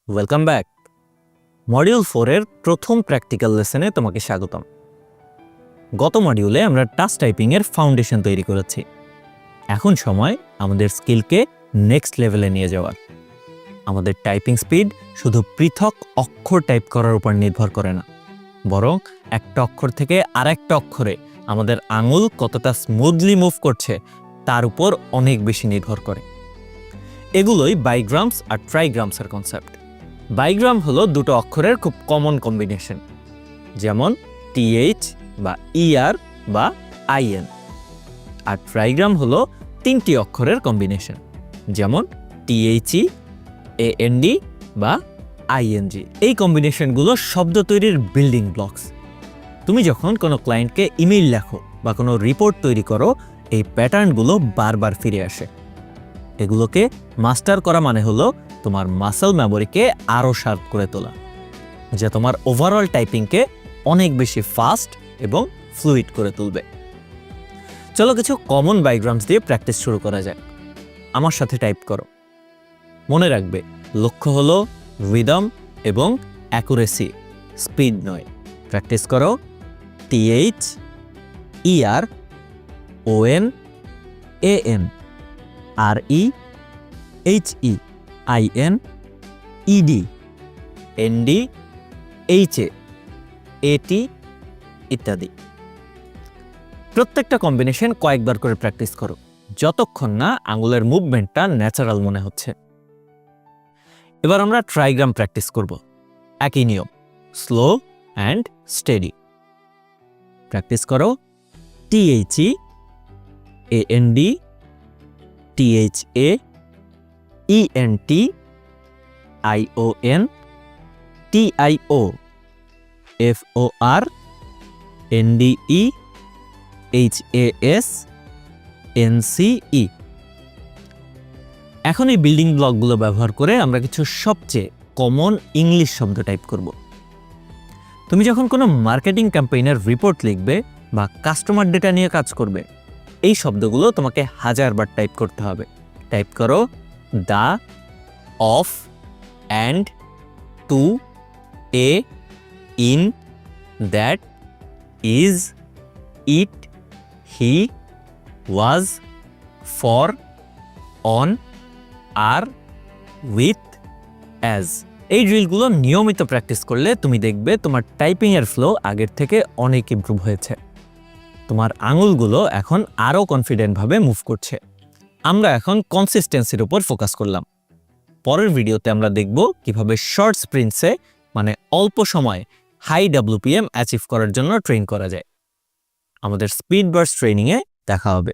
Welcome back. Module 4 এর প্রথম practical লেসনে তোমাকে স্বাগতম। গত মডিউলে আমরা টাচ টাইপিং এর ফাউন্ডেশন তৈরি করেছি। এখন সময় আমাদের স্কিলকে নেক্সট লেভেলে নিয়ে যাওয়ার। আমাদের টাইপিং স্পিড শুধু পৃথক অক্ষর টাইপ করার উপর নির্ভর করে না, বরং একটা অক্ষর থেকে আরেকটা অক্ষরে আমাদের আঙুল কতটা স্মুথলি মুভ করছে তার উপর অনেক বেশি নির্ভর করে। এগুলোই বাইগ্রামস আর ট্রাইগ্রামসের কনসেপ্ট। বাইগ্রাম হলো দুটো অক্ষরের খুব কমন কম্বিনেশন, যেমন টিএইচ বা ইআর বা আইএন। আর ট্রাইগ্রাম হলো তিনটি অক্ষরের কম্বিনেশন, যেমন টিএইচই, এএনডি বা আইএনজি। এই কম্বিনেশনগুলো শব্দ তৈরির বিল্ডিং ব্লকস। তুমি যখন কোনো ক্লায়েন্টকে ইমেইল লেখো বা কোনো রিপোর্ট তৈরি করো, এই প্যাটার্নগুলো বারবার ফিরে আসে। এগুলোকে মাস্টার করা মানে হলো তোমার মাসল মেমোরিকে আরও শার্প করে তোলা, যা তোমার ওভারঅল টাইপিংকে অনেক বেশি ফাস্ট এবং ফ্লুইড করে তুলবে। চলো কিছু কমন বাইগ্রামস দিয়ে প্র্যাকটিস শুরু করা যাক। আমার সাথে টাইপ করো। মনে রাখবে, লক্ষ্য হলো রিদম এবং অ্যাকুরেসি, স্পিড নয়। প্র্যাকটিস করো। TH, ER, ON, AN, RE, HE, IN, ED, ND, HA, AT ইত্যাদি। প্রত্যেকটা কম্বিনেশন কয়েকবার করে প্র্যাকটিস করো, যতক্ষণ না আঙুলের মুভমেন্টটা ন্যাচারাল মনে হচ্ছে। এবার আমরা ট্রাইগ্রাম প্র্যাকটিস করব। একই নিয়ম, স্লো অ্যান্ড স্টেডি। প্র্যাকটিস করো। THE, AND, THA, ENT, ION, TIO, FOR, NDE, HAS, NCE. এখন এই বিল্ডিং ব্লকগুলো ব্যবহার করে আমরা কিছু সবচেয়ে কমন ইংলিশ শব্দ টাইপ করব। তুমি যখন কোনো মার্কেটিং ক্যাম্পেইনের রিপোর্ট লিখবে বা কাস্টমার ডেটা নিয়ে কাজ করবে, এই শব্দগুলো তোমাকে 1000 বার টাইপ করতে হবে। টাইপ করো the, of, and, to, a, in, that, is, it, he, was, for, on, are, with, as. এই ড্রিলগুলো নিয়মিত প্র্যাকটিস করলে তুমি দেখবে তোমার টাইপিংয়ের ফ্লো আগের থেকে অনেক ইমপ্রুভ হয়েছে। তোমার আঙুলগুলো এখন আরও কনফিডেন্টভাবে মুভ করছে। আমরা এখন কনসিস্টেন্সির উপর ফোকাস করলাম। পরের ভিডিওতে আমরা দেখব কিভাবে শর্ট স্প্রিন্টসে, মানে অল্প সময়ে হাই ডব্লিউপিএম অ্যাচিভ করার জন্য ট্রেন করা যায়। আমাদের স্পিড বার্স্ট ট্রেনিংয়ে দেখা হবে।